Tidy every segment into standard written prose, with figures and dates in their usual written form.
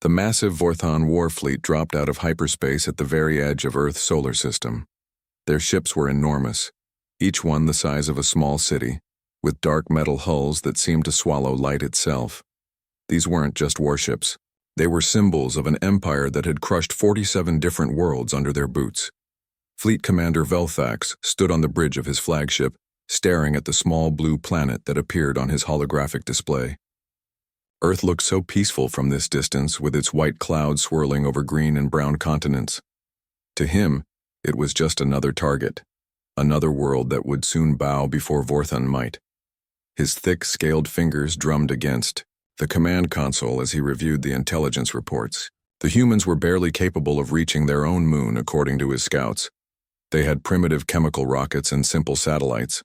The massive Vorthon war fleet dropped out of hyperspace at the very edge of Earth's solar system. Their ships were enormous, each one the size of a small city, with dark metal hulls that seemed to swallow light itself. These weren't just warships. They were symbols of an empire that had crushed 47 different worlds under their boots. Fleet Commander Velthax stood on the bridge of his flagship, staring at the small blue planet that appeared on his holographic display. Earth looked so peaceful from this distance, with its white clouds swirling over green and brown continents. To him, it was just another target, another world that would soon bow before Vorthon might. His thick, scaled fingers drummed against the command console as he reviewed the intelligence reports. The humans were barely capable of reaching their own moon, according to his scouts. They had primitive chemical rockets and simple satellites.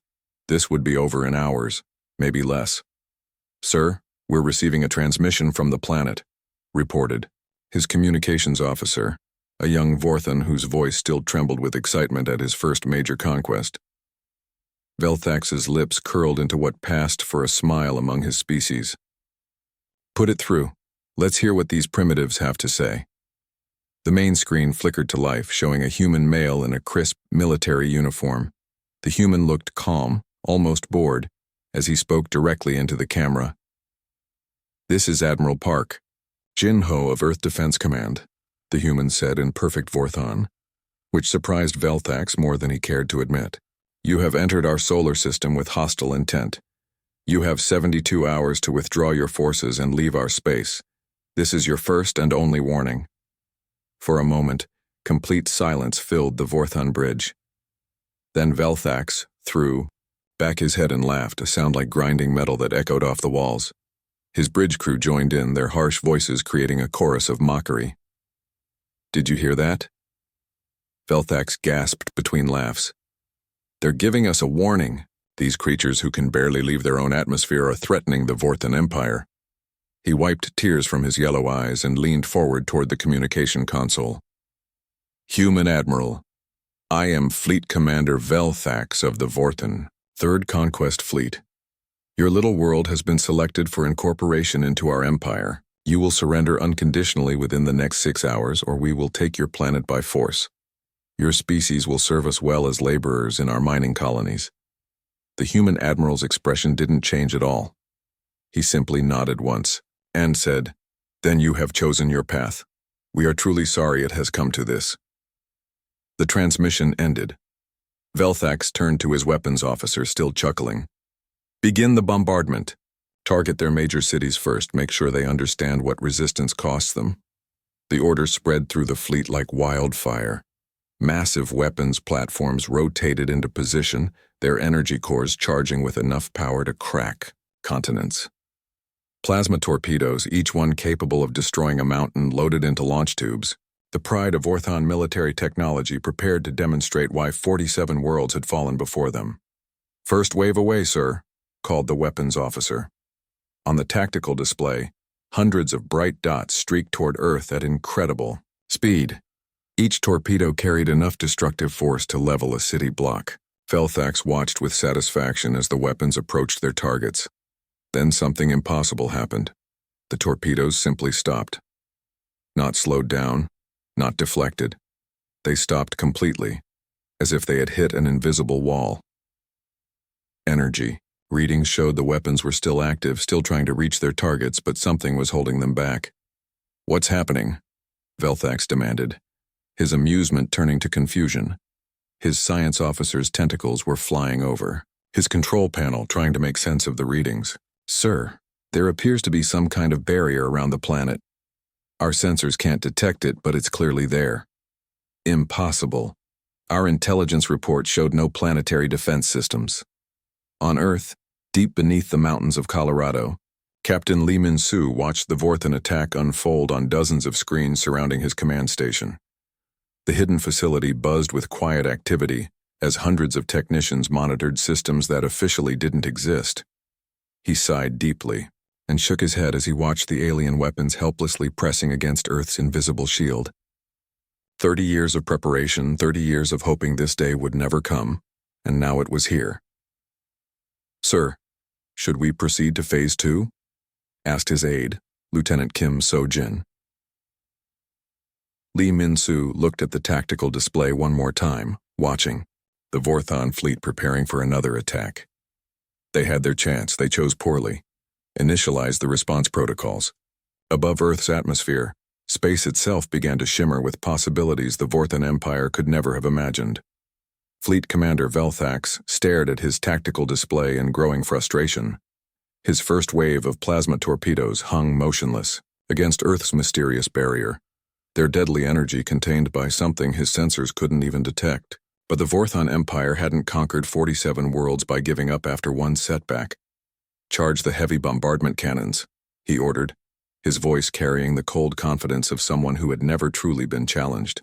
This would be over in hours, maybe less. "Sir, we're receiving a transmission from the planet," reported his communications officer, a young Vorthon whose voice still trembled with excitement at his first major conquest. Velthax's lips curled into what passed for a smile among his species. "Put it through. Let's hear what these primitives have to say." The main screen flickered to life, showing a human male in a crisp military uniform. The human looked calm, almost bored, as he spoke directly into the camera. "This is Admiral Park, Jin-Ho of Earth Defense Command," the human said in perfect Vorthon, which surprised Velthax more than he cared to admit. "You have entered our solar system with hostile intent. You have 72 hours to withdraw your forces and leave our space. This is your first and only warning." For a moment, complete silence filled the Vorthon bridge. Then Velthax threw back his head and laughed, a sound like grinding metal that echoed off the walls. His bridge crew joined in, their harsh voices creating a chorus of mockery. "Did you hear that?" Velthax gasped between laughs. "They're giving us a warning. These creatures who can barely leave their own atmosphere are threatening the Vorthon Empire." He wiped tears from his yellow eyes and leaned forward toward the communication console. "Human Admiral, I am Fleet Commander Velthax of the Vorthon, 3rd Conquest Fleet. Your little world has been selected for incorporation into our empire. You will surrender unconditionally within the next 6 hours, or we will take your planet by force. Your species will serve us well as laborers in our mining colonies." The human admiral's expression didn't change at all. He simply nodded once and said, "Then you have chosen your path. We are truly sorry it has come to this." The transmission ended. Velthax turned to his weapons officer, still chuckling. "Begin the bombardment. Target their major cities first. Make sure they understand what resistance costs them." The order spread through the fleet like wildfire. Massive weapons platforms rotated into position, their energy cores charging with enough power to crack continents. Plasma torpedoes, each one capable of destroying a mountain, loaded into launch tubes. The pride of Vorthon military technology, prepared to demonstrate why 47 worlds had fallen before them. "First wave away, sir," called the weapons officer. On the tactical display, hundreds of bright dots streaked toward Earth at incredible speed. Each torpedo carried enough destructive force to level a city block. Velthax watched with satisfaction as the weapons approached their targets. Then something impossible happened. The torpedoes simply stopped. Not slowed down, not deflected. They stopped completely, as if they had hit an invisible wall. Energy. Readings showed the weapons were still active, still trying to reach their targets, but something was holding them back. "What's happening?" Velthax demanded, his amusement turning to confusion. His science officer's tentacles were flying over his control panel, trying to make sense of the readings. "Sir, there appears to be some kind of barrier around the planet. Our sensors can't detect it, but it's clearly there." "Impossible. Our intelligence report showed no planetary defense systems." On Earth, deep beneath the mountains of Colorado, Captain Lee Min-soo watched the Vorthon attack unfold on dozens of screens surrounding his command station. The hidden facility buzzed with quiet activity as hundreds of technicians monitored systems that officially didn't exist. He sighed deeply and shook his head as he watched the alien weapons helplessly pressing against Earth's invisible shield. 30 years of preparation, 30 years of hoping this day would never come, and now it was here. "Sir, should we proceed to Phase 2? Asked his aide, Lieutenant Kim So-jin. Lee Min-soo looked at the tactical display one more time, watching the Vorthon fleet preparing for another attack. They had their chance, they chose poorly. Initialized the response protocols. Above Earth's atmosphere, space itself began to shimmer with possibilities the Vorthon Empire could never have imagined. Fleet Commander Velthax stared at his tactical display in growing frustration. His first wave of plasma torpedoes hung motionless against Earth's mysterious barrier, their deadly energy contained by something his sensors couldn't even detect. But the Vorthon Empire hadn't conquered 47 worlds by giving up after one setback. "Charge the heavy bombardment cannons," he ordered, his voice carrying the cold confidence of someone who had never truly been challenged.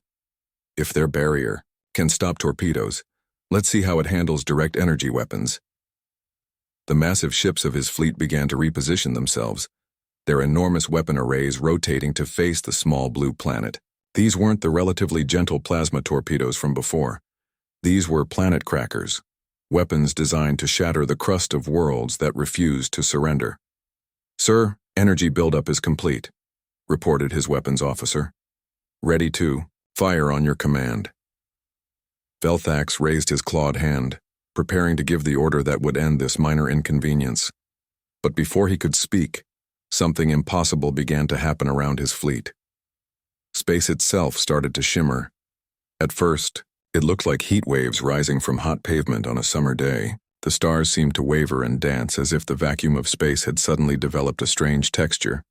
"If their barrier can stop torpedoes, let's see how it handles direct energy weapons." The massive ships of his fleet began to reposition themselves, their enormous weapon arrays rotating to face the small blue planet. These weren't the relatively gentle plasma torpedoes from before. These were planet crackers, weapons designed to shatter the crust of worlds that refused to surrender. "Sir, energy buildup is complete," reported his weapons officer. "Ready to fire on your command." Velthax raised his clawed hand, preparing to give the order that would end this minor inconvenience. But before he could speak, something impossible began to happen around his fleet. Space itself started to shimmer. At first, it looked like heat waves rising from hot pavement on a summer day. The stars seemed to waver and dance as if the vacuum of space had suddenly developed a strange texture.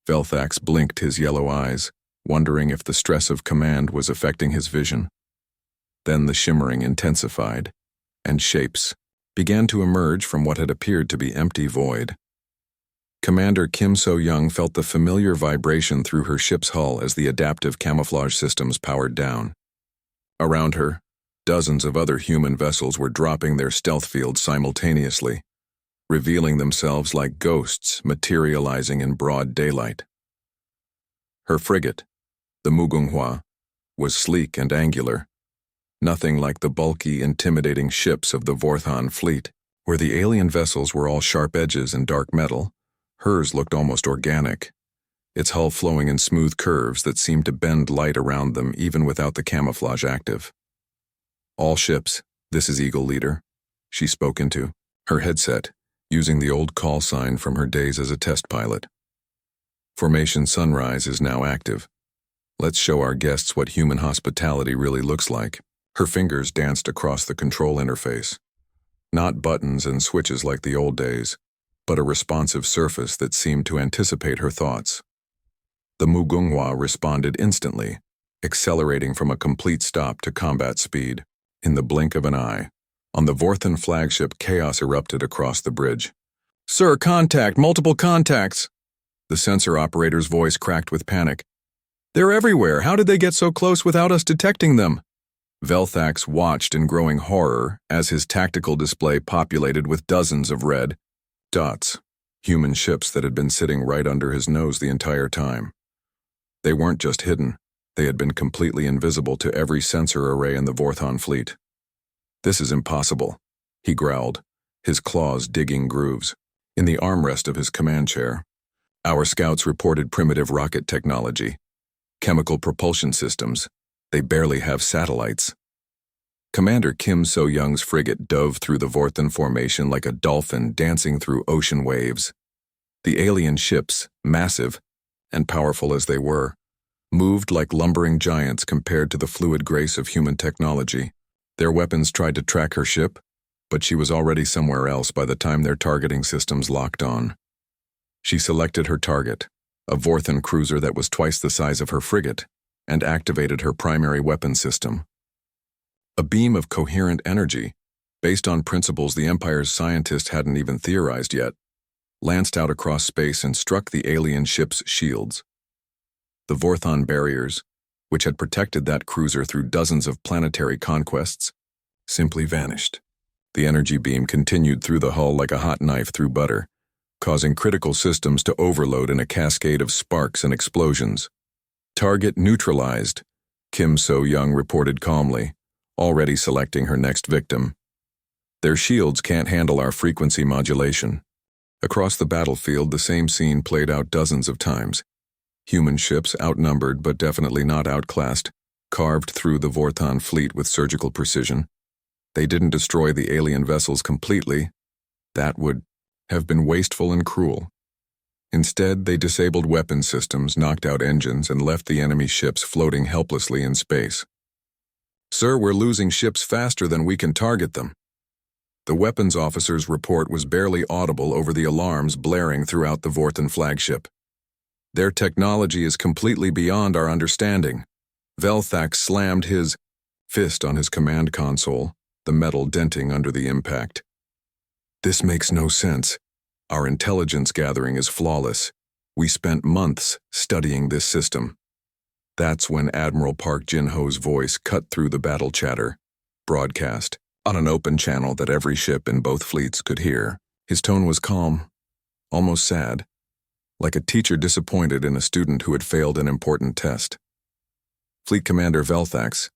Velthax blinked his yellow eyes, wondering if the stress of command was affecting his vision. Then the shimmering intensified, and shapes began to emerge from what had appeared to be empty void. Commander Kim So-young felt the familiar vibration through her ship's hull as the adaptive camouflage systems powered down. Around her, dozens of other human vessels were dropping their stealth fields simultaneously, revealing themselves like ghosts materializing in broad daylight. Her frigate, the Mugunghwa, was sleek and angular, nothing like the bulky, intimidating ships of the Vorthon fleet. Where the alien vessels were all sharp edges and dark metal, hers looked almost organic, its hull flowing in smooth curves that seemed to bend light around them even without the camouflage active. "All ships, this is Eagle Leader," she spoke into her headset, using the old call sign from her days as a test pilot. "Formation Sunrise is now active. Let's show our guests what human hospitality really looks like." Her fingers danced across the control interface. Not buttons and switches like the old days, but a responsive surface that seemed to anticipate her thoughts. The Mugunghwa responded instantly, accelerating from a complete stop to combat speed. In the blink of an eye, on the Vorthon flagship, chaos erupted across the bridge. "Sir, contact! Multiple contacts!" The sensor operator's voice cracked with panic. "They're everywhere! How did they get so close without us detecting them?" Velthax watched in growing horror as his tactical display populated with dozens of red dots, human ships that had been sitting right under his nose the entire time. They weren't just hidden, they had been completely invisible to every sensor array in the Vorthon fleet. "This is impossible," he growled, his claws digging grooves. In the armrest of his command chair, "Our scouts reported primitive rocket technology, chemical propulsion systems. They barely have satellites." Commander Kim So-young's frigate dove through the Vorthon formation like a dolphin dancing through ocean waves. The alien ships, massive and powerful as they were, moved like lumbering giants compared to the fluid grace of human technology. Their weapons tried to track her ship, but she was already somewhere else by the time their targeting systems locked on. She selected her target, a Vorthon cruiser that was twice the size of her frigate, and activated her primary weapon system. A beam of coherent energy, based on principles the Empire's scientists hadn't even theorized yet, lanced out across space and struck the alien ship's shields. The Vorthon barriers, which had protected that cruiser through dozens of planetary conquests, simply vanished. The energy beam continued through the hull like a hot knife through butter, causing critical systems to overload in a cascade of sparks and explosions. "Target neutralized," Kim So-young reported calmly, already selecting her next victim. "Their shields can't handle our frequency modulation." Across the battlefield, the same scene played out dozens of times. Human ships, outnumbered but definitely not outclassed, carved through the Vorthon fleet with surgical precision. They didn't destroy the alien vessels completely. That would have been wasteful and cruel. Instead, they disabled weapon systems, knocked out engines, and left the enemy ships floating helplessly in space. "Sir, we're losing ships faster than we can target them." The weapons officer's report was barely audible over the alarms blaring throughout the Vorthon flagship. "Their technology is completely beyond our understanding." Velthax slammed his fist on his command console, the metal denting under the impact. "This makes no sense. Our intelligence gathering is flawless. We spent months studying this system." That's when Admiral Park Jin-ho's voice cut through the battle chatter, broadcast on an open channel that every ship in both fleets could hear. His tone was calm, almost sad, like a teacher disappointed in a student who had failed an important test. "Fleet Commander Velthax,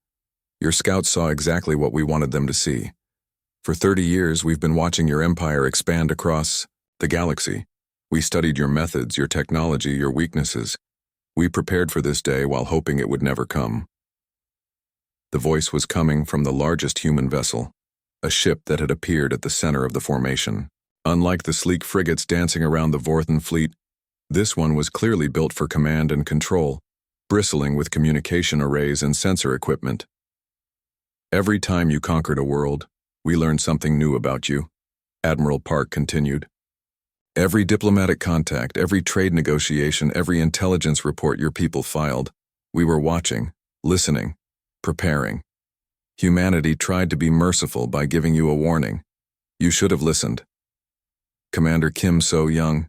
your scouts saw exactly what we wanted them to see. For 30 years, we've been watching your empire expand across the galaxy. We studied your methods, your technology, your weaknesses. We prepared for this day while hoping it would never come." The voice was coming from the largest human vessel, a ship that had appeared at the center of the formation. Unlike the sleek frigates dancing around the Vorthon fleet, this one was clearly built for command and control, bristling with communication arrays and sensor equipment. "Every time you conquered a world, we learned something new about you," Admiral Park continued. "Every diplomatic contact, every trade negotiation, every intelligence report your people filed, we were watching, listening, preparing. Humanity tried to be merciful by giving you a warning. You should have listened." Commander Kim So-young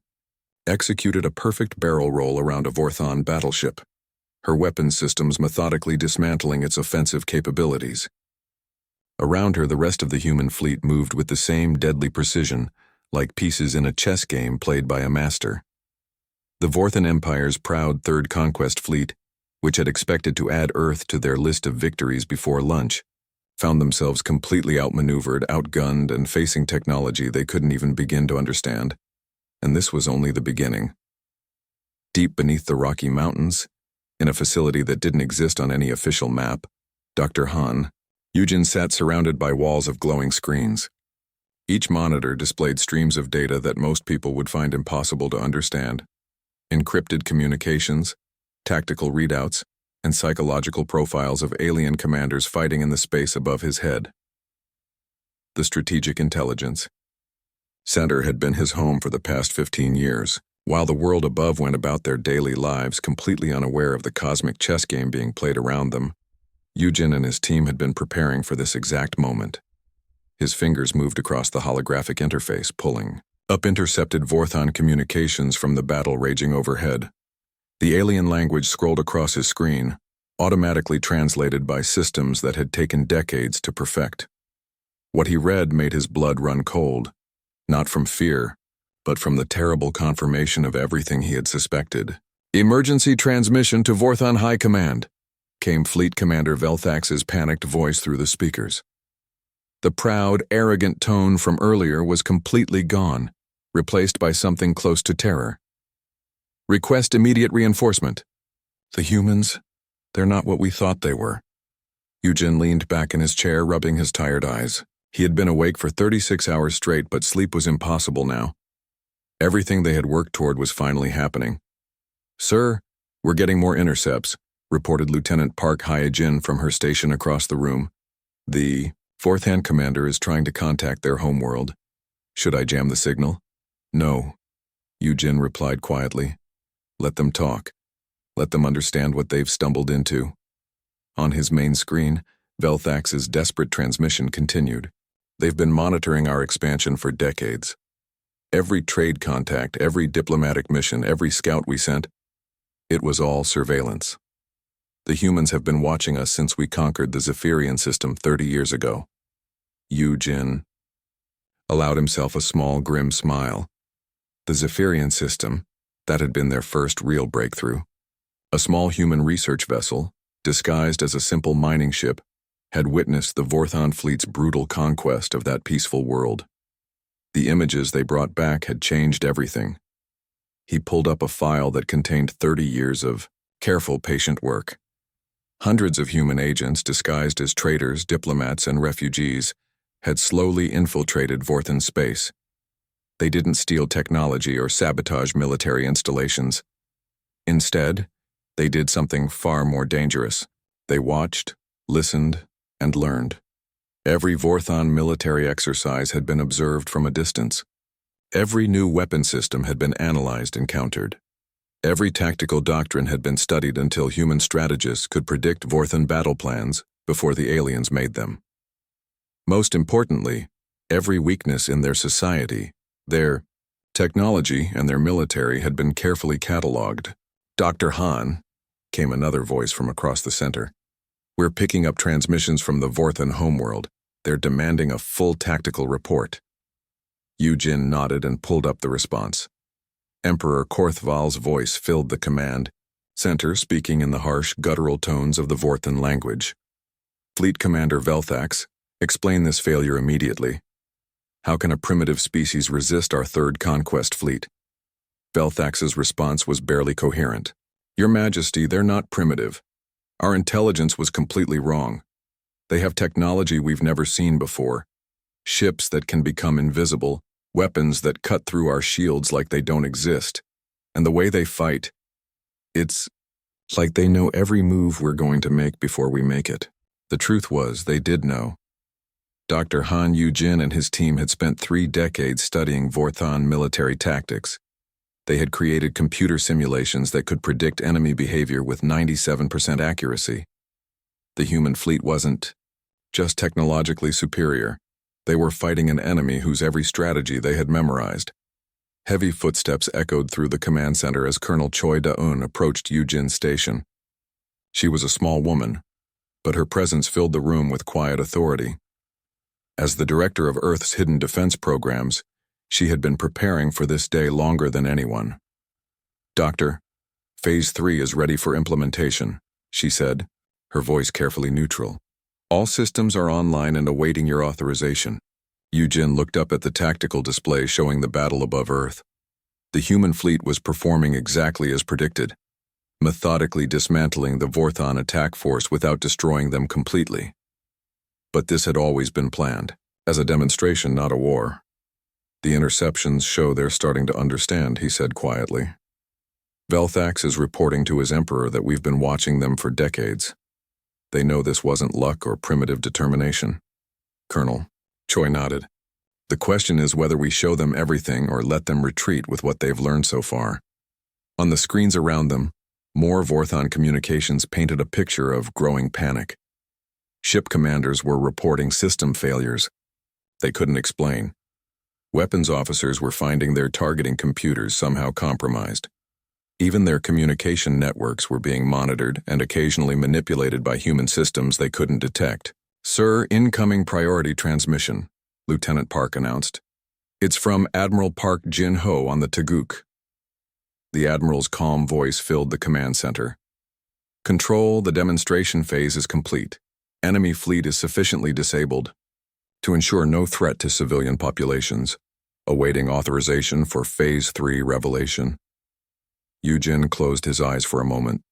executed a perfect barrel roll around a Vorthon battleship, her weapons systems methodically dismantling its offensive capabilities. Around her, the rest of the human fleet moved with the same deadly precision, like pieces in a chess game played by a master. The Vorthon Empire's proud Third Conquest Fleet, which had expected to add Earth to their list of victories before lunch, found themselves completely outmaneuvered, outgunned, and facing technology they couldn't even begin to understand. And this was only the beginning. Deep beneath the Rocky Mountains, in a facility that didn't exist on any official map, Dr. Han, Eugen sat surrounded by walls of glowing screens. Each monitor displayed streams of data that most people would find impossible to understand. Encrypted communications, tactical readouts, and psychological profiles of alien commanders fighting in the space above his head. The Strategic Intelligence Center had been his home for the past 15 years, while the world above went about their daily lives completely unaware of the cosmic chess game being played around them. Eugen and his team had been preparing for this exact moment. His fingers moved across the holographic interface, pulling up intercepted Vorthon communications from the battle raging overhead. The alien language scrolled across his screen, automatically translated by systems that had taken decades to perfect. What he read made his blood run cold, not from fear, but from the terrible confirmation of everything he had suspected. "Emergency transmission to Vorthon High Command," came Fleet Commander Velthax's panicked voice through the speakers. The proud, arrogant tone from earlier was completely gone, replaced by something close to terror. "Request immediate reinforcement." "The humans? They're not what we thought they were." Eugen leaned back in his chair, rubbing his tired eyes. He had been awake for 36 hours straight, but sleep was impossible now. Everything they had worked toward was finally happening. "Sir, we're getting more intercepts," reported Lieutenant Park Hyejin from her station across the room. "The fourth-hand commander is trying to contact their homeworld. Should I jam the signal?" "No," Eugen replied quietly. "Let them talk. Let them understand what they've stumbled into." On his main screen, Velthax's desperate transmission continued. "They've been monitoring our expansion for decades. Every trade contact, every diplomatic mission, every scout we sent, it was all surveillance. The humans have been watching us since we conquered the Zephyrian system 30 years ago." Eugen allowed himself a small, grim smile. The Zephyrian system, that had been their first real breakthrough. A small human research vessel, disguised as a simple mining ship, had witnessed the Vorthon fleet's brutal conquest of that peaceful world. The images they brought back had changed everything. He pulled up a file that contained 30 years of careful patient work. Hundreds of human agents disguised as traders, diplomats, and refugees had slowly infiltrated Vorthan space. They didn't steal technology or sabotage military installations. Instead, they did something far more dangerous. They watched, listened, and learned. Every Vorthan military exercise had been observed from a distance. Every new weapon system had been analyzed and countered. Every tactical doctrine had been studied until human strategists could predict Vorthan battle plans before the aliens made them. Most importantly, every weakness in their society, their technology, and their military had been carefully catalogued. "Dr. Han," came another voice from across the center. "We're picking up transmissions from the Vorthan homeworld. They're demanding a full tactical report." Yujin nodded and pulled up the response. Emperor Korthval's voice filled the command center, speaking in the harsh, guttural tones of the Vorthan language. "Fleet Commander Velthax, explain this failure immediately. How can a primitive species resist our third conquest fleet?" Velthax's response was barely coherent. "Your Majesty, they're not primitive. Our intelligence was completely wrong. They have technology we've never seen before. Ships that can become invisible, weapons that cut through our shields like they don't exist. And the way they fight, it's like they know every move we're going to make before we make it." The truth was, they did know. Dr. Han Yujin and his team had spent 3 decades studying Vorthan military tactics. They had created computer simulations that could predict enemy behavior with 97% accuracy. The human fleet wasn't just technologically superior. They were fighting an enemy whose every strategy they had memorized. Heavy footsteps echoed through the command center as Colonel Choi Da-un approached Yujin's station. She was a small woman, but her presence filled the room with quiet authority. As the director of Earth's hidden defense programs, she had been preparing for this day longer than anyone. "Doctor, Phase 3 is ready for implementation," she said, her voice carefully neutral. "All systems are online and awaiting your authorization." Yujin looked up at the tactical display showing the battle above Earth. The human fleet was performing exactly as predicted, methodically dismantling the Vorthan attack force without destroying them completely. But this had always been planned, as a demonstration, not a war. "The interceptions show they're starting to understand," he said quietly. "Velthax is reporting to his emperor that we've been watching them for decades. They know this wasn't luck or primitive determination." "Colonel," Choi nodded. "The question is whether we show them everything or let them retreat with what they've learned so far." On the screens around them, more Vorthan communications painted a picture of growing panic. Ship commanders were reporting system failures they couldn't explain. Weapons officers were finding their targeting computers somehow compromised. Even their communication networks were being monitored and occasionally manipulated by human systems they couldn't detect. "Sir, incoming priority transmission," Lieutenant Park announced. "It's from Admiral Park Jin-ho on the Taguk." The Admiral's calm voice filled the command center. "Control, the demonstration phase is complete. Enemy fleet is sufficiently disabled to ensure no threat to civilian populations. Awaiting authorization for Phase 3 revelation." Yujin closed his eyes for a moment,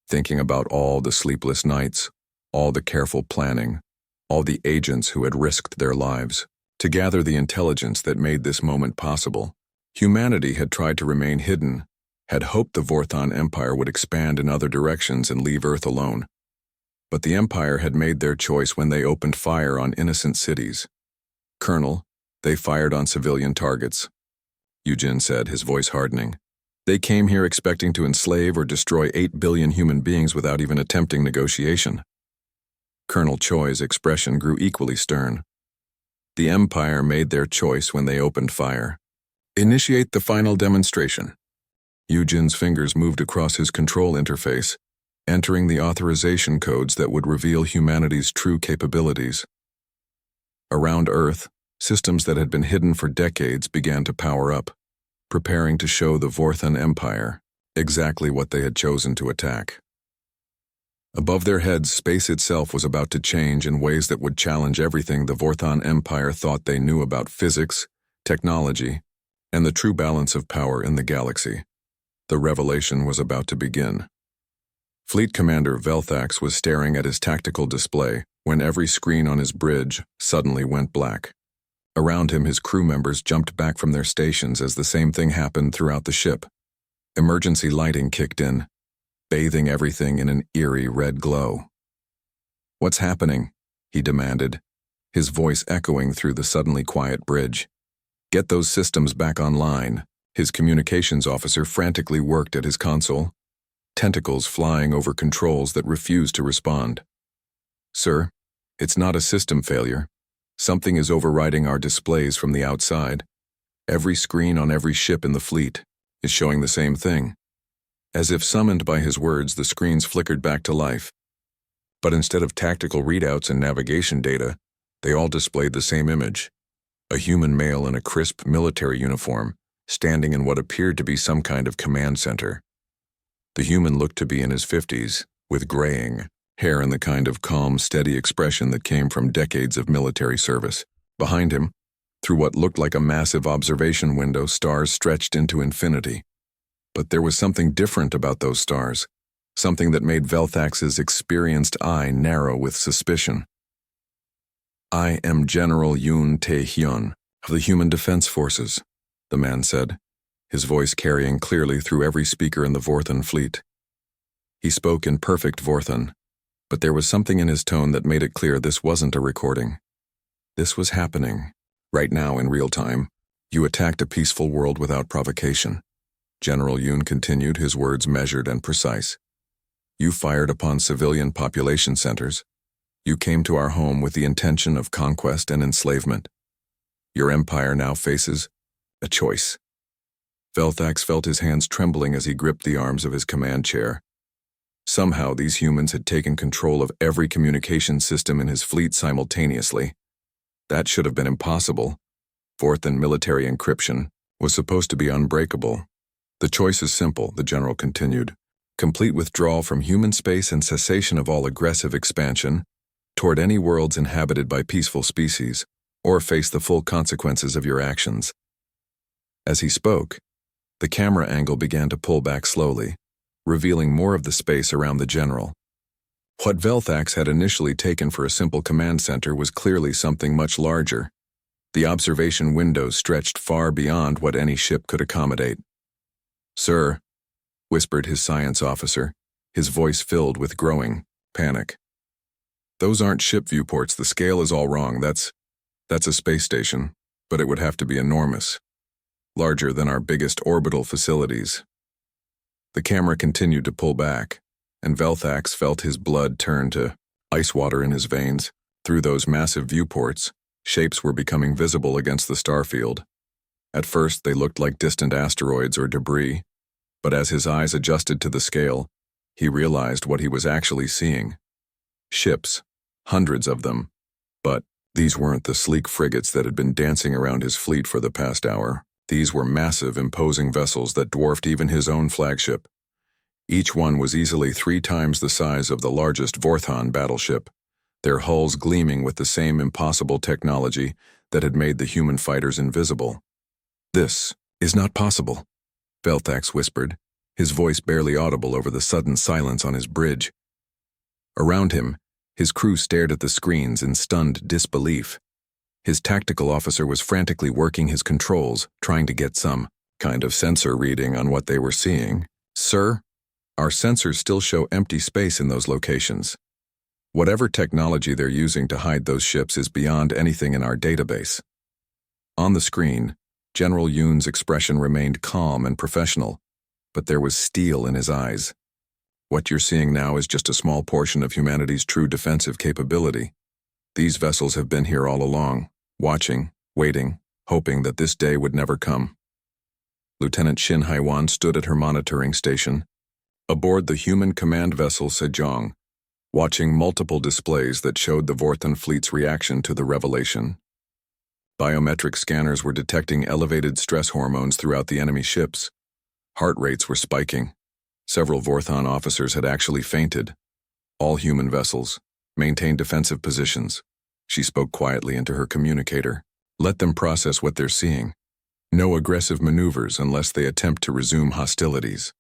thinking about all the sleepless nights, all the careful planning, all the agents who had risked their lives to gather the intelligence that made this moment possible. Humanity had tried to remain hidden, had hoped the Vorthan Empire would expand in other directions and leave Earth alone. But the Empire had made their choice when they opened fire on innocent cities. "Colonel, they fired on civilian targets," Yujin said, his voice hardening. "They came here expecting to enslave or destroy 8 billion human beings without even attempting negotiation." Colonel Choi's expression grew equally stern. "The Empire made their choice when they opened fire. Initiate the final demonstration." Yujin's fingers moved across his control interface, entering the authorization codes that would reveal humanity's true capabilities. Around Earth, systems that had been hidden for decades began to power up, preparing to show the Vorthan Empire exactly what they had chosen to attack. Above their heads, space itself was about to change in ways that would challenge everything the Vorthan Empire thought they knew about physics, technology, and the true balance of power in the galaxy. The revelation was about to begin. Fleet Commander Velthax was staring at his tactical display when every screen on his bridge suddenly went black. Around him, his crew members jumped back from their stations as the same thing happened throughout the ship. Emergency lighting kicked in, bathing everything in an eerie red glow. "What's happening?" he demanded, his voice echoing through the suddenly quiet bridge. "Get those systems back online." His communications officer frantically worked at his console, tentacles flying over controls that refused to respond. "Sir, it's not a system failure. Something is overriding our displays from the outside. Every screen on every ship in the fleet is showing the same thing." As if summoned by his words, the screens flickered back to life. But instead of tactical readouts and navigation data, they all displayed the same image. A human male in a crisp military uniform, standing in what appeared to be some kind of command center. The human looked to be in his 50s, with graying hair and the kind of calm, steady expression that came from decades of military service. Behind him, through what looked like a massive observation window, stars stretched into infinity. But there was something different about those stars, something that made Velthax's experienced eye narrow with suspicion. "I am General Yoon Tae-hyun of the Human Defense Forces," the man said, his voice carrying clearly through every speaker in the Vorthan fleet. He spoke in perfect Vorthan, but there was something in his tone that made it clear this wasn't a recording. This was happening, right now in real time. "You attacked a peaceful world without provocation," General Yoon continued, his words measured and precise. "You fired upon civilian population centers. You came to our home with the intention of conquest and enslavement. Your empire now faces a choice." Velthax felt his hands trembling as he gripped the arms of his command chair. Somehow these humans had taken control of every communication system in his fleet simultaneously. That should have been impossible. Vorthan military encryption was supposed to be unbreakable. "The choice is simple," the general continued. "Complete withdrawal from human space and cessation of all aggressive expansion toward any worlds inhabited by peaceful species, or face the full consequences of your actions." As he spoke, the camera angle began to pull back slowly, revealing more of the space around the general. What Velthax had initially taken for a simple command center was clearly something much larger. The observation windows stretched far beyond what any ship could accommodate. "Sir," whispered his science officer, his voice filled with growing panic. "Those aren't ship viewports. The scale is all wrong. That's a space station, but it would have to be enormous. Larger than our biggest orbital facilities." The camera continued to pull back, and Velthax felt his blood turn to ice water in his veins. Through those massive viewports, shapes were becoming visible against the starfield. At first, they looked like distant asteroids or debris, but as his eyes adjusted to the scale, he realized what he was actually seeing. Ships, hundreds of them, but these weren't the sleek frigates that had been dancing around his fleet for the past hour. These were massive, imposing vessels that dwarfed even his own flagship. Each one was easily 3 times the size of the largest Vorthan battleship, their hulls gleaming with the same impossible technology that had made the human fighters invisible. "This is not possible," Velthax whispered, his voice barely audible over the sudden silence on his bridge. Around him, his crew stared at the screens in stunned disbelief. His tactical officer was frantically working his controls, trying to get some kind of sensor reading on what they were seeing. "Sir, our sensors still show empty space in those locations. Whatever technology they're using to hide those ships is beyond anything in our database." On the screen, General Yoon's expression remained calm and professional, but there was steel in his eyes. "What you're seeing now is just a small portion of humanity's true defensive capability. These vessels have been here all along, watching, waiting, hoping that this day would never come." Lieutenant Shin Haiwan stood at her monitoring station, aboard the human command vessel Sejong, watching multiple displays that showed the Vorthan fleet's reaction to the revelation. Biometric scanners were detecting elevated stress hormones throughout the enemy ships. Heart rates were spiking. Several Vorthan officers had actually fainted. All human vessels maintain defensive positions. She spoke quietly into her communicator. "Let them process what they're seeing. No aggressive maneuvers unless they attempt to resume hostilities."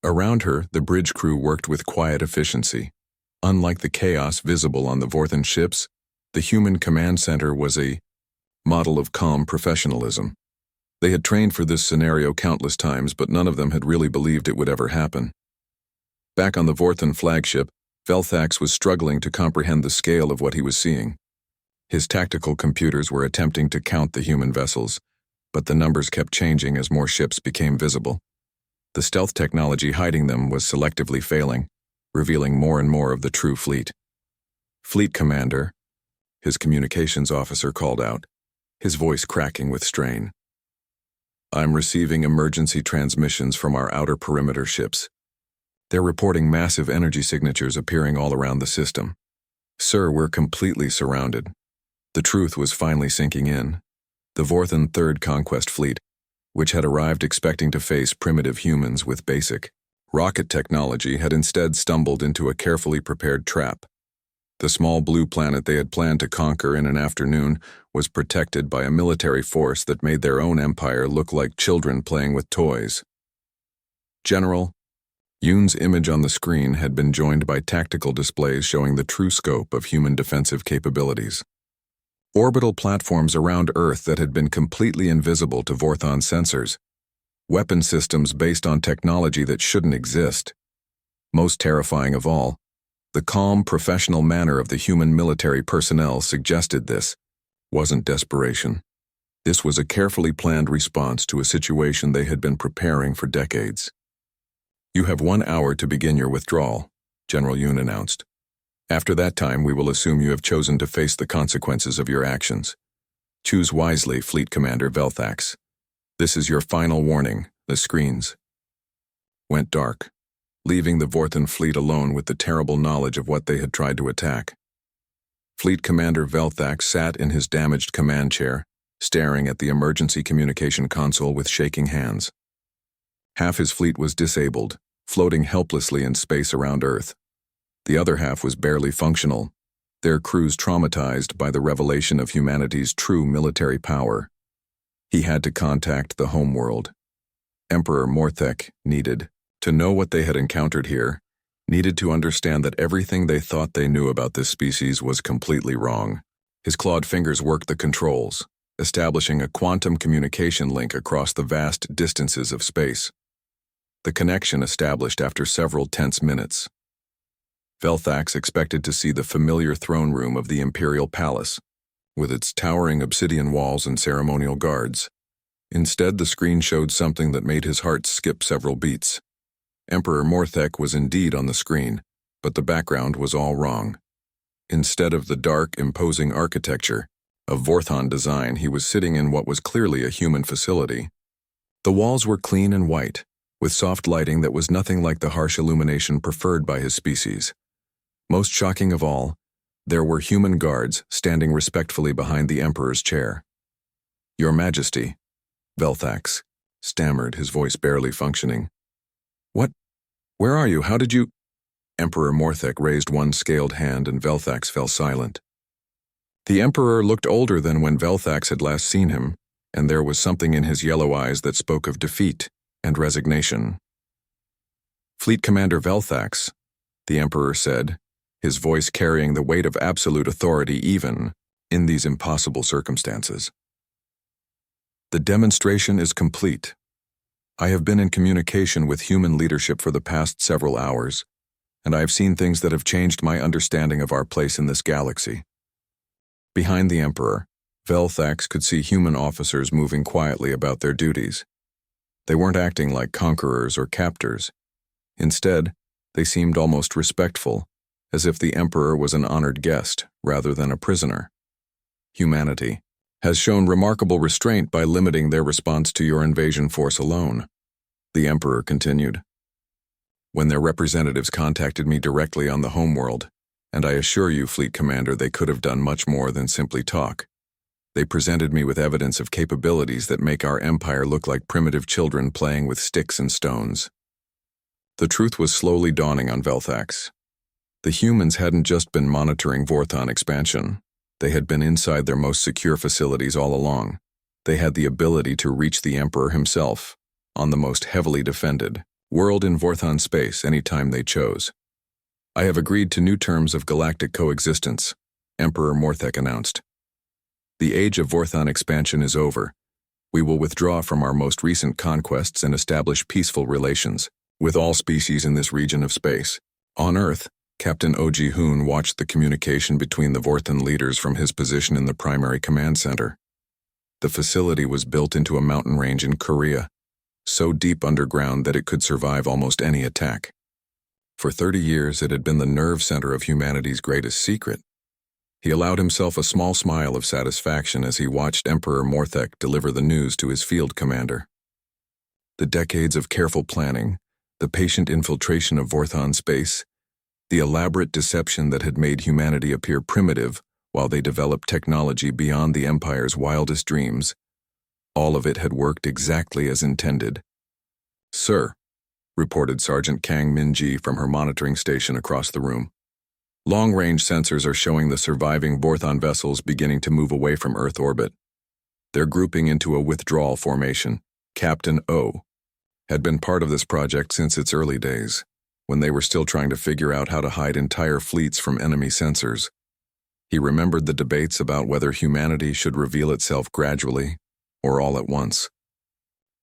Around her, the bridge crew worked with quiet efficiency. Unlike the chaos visible on the Vorthan ships, the human command center was a model of calm professionalism. They had trained for this scenario countless times, but none of them had really believed it would ever happen. Back on the Vorthan flagship, Velthax was struggling to comprehend the scale of what he was seeing. His tactical computers were attempting to count the human vessels, but the numbers kept changing as more ships became visible. The stealth technology hiding them was selectively failing, revealing more and more of the true fleet. "Fleet Commander," his communications officer called out, his voice cracking with strain. "I'm receiving emergency transmissions from our outer perimeter ships. They're reporting massive energy signatures appearing all around the system. Sir, we're completely surrounded." The truth was finally sinking in. The Vorthan Third Conquest Fleet, which had arrived expecting to face primitive humans with basic rocket technology, had instead stumbled into a carefully prepared trap. The small blue planet they had planned to conquer in an afternoon was protected by a military force that made their own empire look like children playing with toys. General, Yoon's image on the screen had been joined by tactical displays showing the true scope of human defensive capabilities. Orbital platforms around Earth that had been completely invisible to Vorthon sensors. Weapon systems based on technology that shouldn't exist. Most terrifying of all, the calm, professional manner of the human military personnel suggested this wasn't desperation. This was a carefully planned response to a situation they had been preparing for decades. "You have 1 hour to begin your withdrawal," General Yoon announced. "After that time, we will assume you have chosen to face the consequences of your actions. Choose wisely, Fleet Commander Velthax. This is your final warning." The screens went dark, leaving the Vorthan fleet alone with the terrible knowledge of what they had tried to attack. Fleet Commander Velthax sat in his damaged command chair, staring at the emergency communication console with shaking hands. Half his fleet was disabled, floating helplessly in space around Earth. The other half was barely functional, their crews traumatized by the revelation of humanity's true military power. He had to contact the homeworld. Emperor Morthek needed to know what they had encountered here, needed to understand that everything they thought they knew about this species was completely wrong. His clawed fingers worked the controls, establishing a quantum communication link across the vast distances of space. The connection established after several tense minutes. Velthax expected to see the familiar throne room of the Imperial Palace, with its towering obsidian walls and ceremonial guards. Instead, the screen showed something that made his heart skip several beats. Emperor Morthek was indeed on the screen, but the background was all wrong. Instead of the dark, imposing architecture of Vorthon design, he was sitting in what was clearly a human facility. The walls were clean and white, with soft lighting that was nothing like the harsh illumination preferred by his species. Most shocking of all, there were human guards standing respectfully behind the Emperor's chair. "Your Majesty," Velthax stammered, his voice barely functioning. "What? Where are you? How did you—" Emperor Morthek raised one scaled hand and Velthax fell silent. The Emperor looked older than when Velthax had last seen him, and there was something in his yellow eyes that spoke of defeat and resignation. "Fleet Commander Velthax," the Emperor said, his voice carrying the weight of absolute authority even in these impossible circumstances. "The demonstration is complete. I have been in communication with human leadership for the past several hours, and I have seen things that have changed my understanding of our place in this galaxy." Behind the Emperor, Velthax could see human officers moving quietly about their duties. They weren't acting like conquerors or captors. Instead, they seemed almost respectful, as if the Emperor was an honored guest rather than a prisoner. "Humanity has shown remarkable restraint by limiting their response to your invasion force alone," the Emperor continued. "When their representatives contacted me directly on the homeworld, and I assure you, Fleet Commander, they could have done much more than simply talk. They presented me with evidence of capabilities that make our empire look like primitive children playing with sticks and stones." The truth was slowly dawning on Velthax. The humans hadn't just been monitoring Vorthon expansion. They had been inside their most secure facilities all along. They had the ability to reach the Emperor himself, on the most heavily defended, world in Vorthon space anytime they chose. I have agreed to new terms of galactic coexistence, Emperor Morthek announced. The age of Vorthon expansion is over. We will withdraw from our most recent conquests and establish peaceful relations with all species in this region of space. On Earth, Captain O.G. Hoon watched the communication between the Vorthon leaders from his position in the primary command center. The facility was built into a mountain range in Korea, so deep underground that it could survive almost any attack. For 30 years, it had been the nerve center of humanity's greatest secret. He allowed himself a small smile of satisfaction as he watched Emperor Morthek deliver the news to his field commander. The decades of careful planning, the patient infiltration of Vorthon space, the elaborate deception that had made humanity appear primitive while they developed technology beyond the Empire's wildest dreams, all of it had worked exactly as intended. "Sir," reported Sergeant Kang Min-ji from her monitoring station across the room. "Long-range sensors are showing the surviving Vorthon vessels beginning to move away from Earth orbit. They're grouping into a withdrawal formation. Captain O had been part of this project since its early days, when they were still trying to figure out how to hide entire fleets from enemy sensors. He remembered the debates about whether humanity should reveal itself gradually or all at once.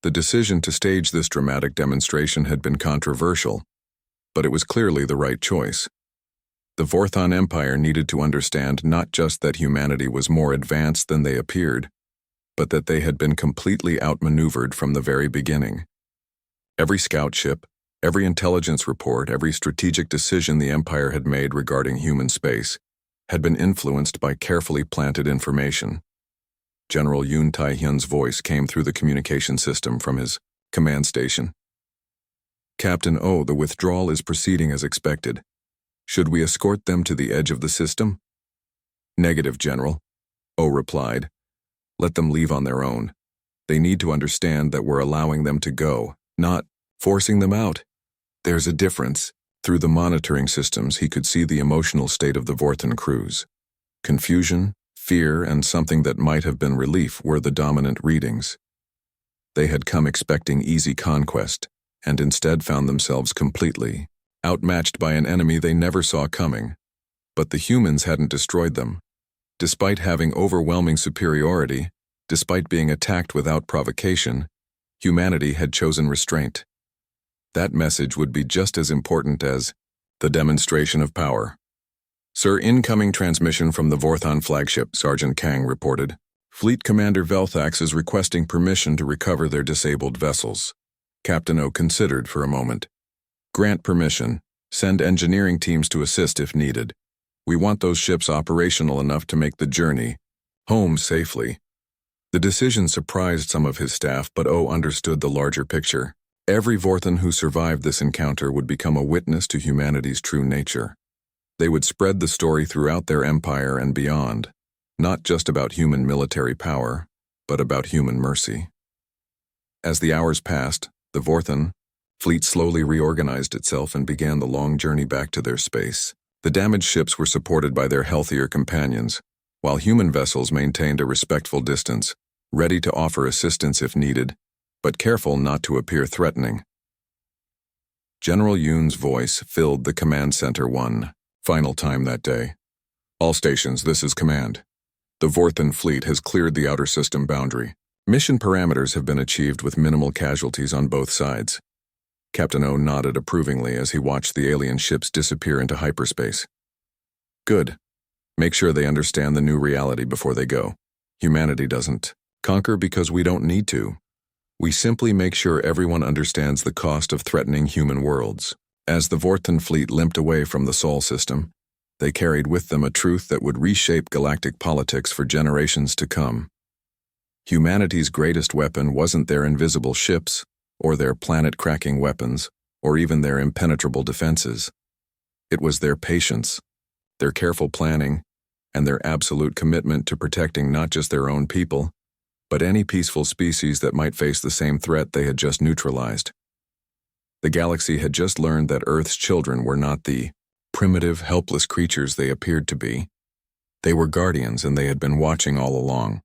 The decision to stage this dramatic demonstration had been controversial, but it was clearly the right choice. The Vorthon Empire needed to understand not just that humanity was more advanced than they appeared, but that they had been completely outmaneuvered from the very beginning. Every scout ship, every intelligence report, every strategic decision the Empire had made regarding human space had been influenced by carefully planted information. General Yoon Tae-hyun's voice came through the communication system from his command station. "Captain O, the withdrawal is proceeding as expected. Should we escort them to the edge of the system?" "Negative, General," O replied. "Let them leave on their own. They need to understand that we're allowing them to go, not forcing them out. There's a difference." Through the monitoring systems, he could see the emotional state of the Vorthon crews. Confusion, fear, and something that might have been relief were the dominant readings. They had come expecting easy conquest, and instead found themselves completely outmatched by an enemy they never saw coming. But the humans hadn't destroyed them. Despite having overwhelming superiority, despite being attacked without provocation, humanity had chosen restraint. That message would be just as important as the demonstration of power. "Sir, incoming transmission from the Vorthon flagship," Sergeant Kang reported. "Fleet Commander Velthax is requesting permission to recover their disabled vessels." Captain O considered for a moment. "Grant permission. Send engineering teams to assist if needed. We want those ships operational enough to make the journey home safely." The decision surprised some of his staff, but O understood the larger picture. Every Vorthon who survived this encounter would become a witness to humanity's true nature. They would spread the story throughout their empire and beyond, not just about human military power, but about human mercy. As the hours passed, the Vorthon fleet slowly reorganized itself and began the long journey back to their space. The damaged ships were supported by their healthier companions, while human vessels maintained a respectful distance, ready to offer assistance if needed, but careful not to appear threatening. General Yoon's voice filled the command center one final time that day. "All stations, this is command. The Vorthon fleet has cleared the outer system boundary. Mission parameters have been achieved with minimal casualties on both sides." Captain O nodded approvingly as he watched the alien ships disappear into hyperspace. "Good. Make sure they understand the new reality before they go. Humanity doesn't conquer because we don't need to. We simply make sure everyone understands the cost of threatening human worlds." As the Vorthon fleet limped away from the Sol system, they carried with them a truth that would reshape galactic politics for generations to come. Humanity's greatest weapon wasn't their invisible ships, or their planet-cracking weapons, or even their impenetrable defenses. It was their patience, their careful planning, and their absolute commitment to protecting not just their own people, but any peaceful species that might face the same threat they had just neutralized. The galaxy had just learned that Earth's children were not the primitive, helpless creatures they appeared to be. They were guardians, and they had been watching all along.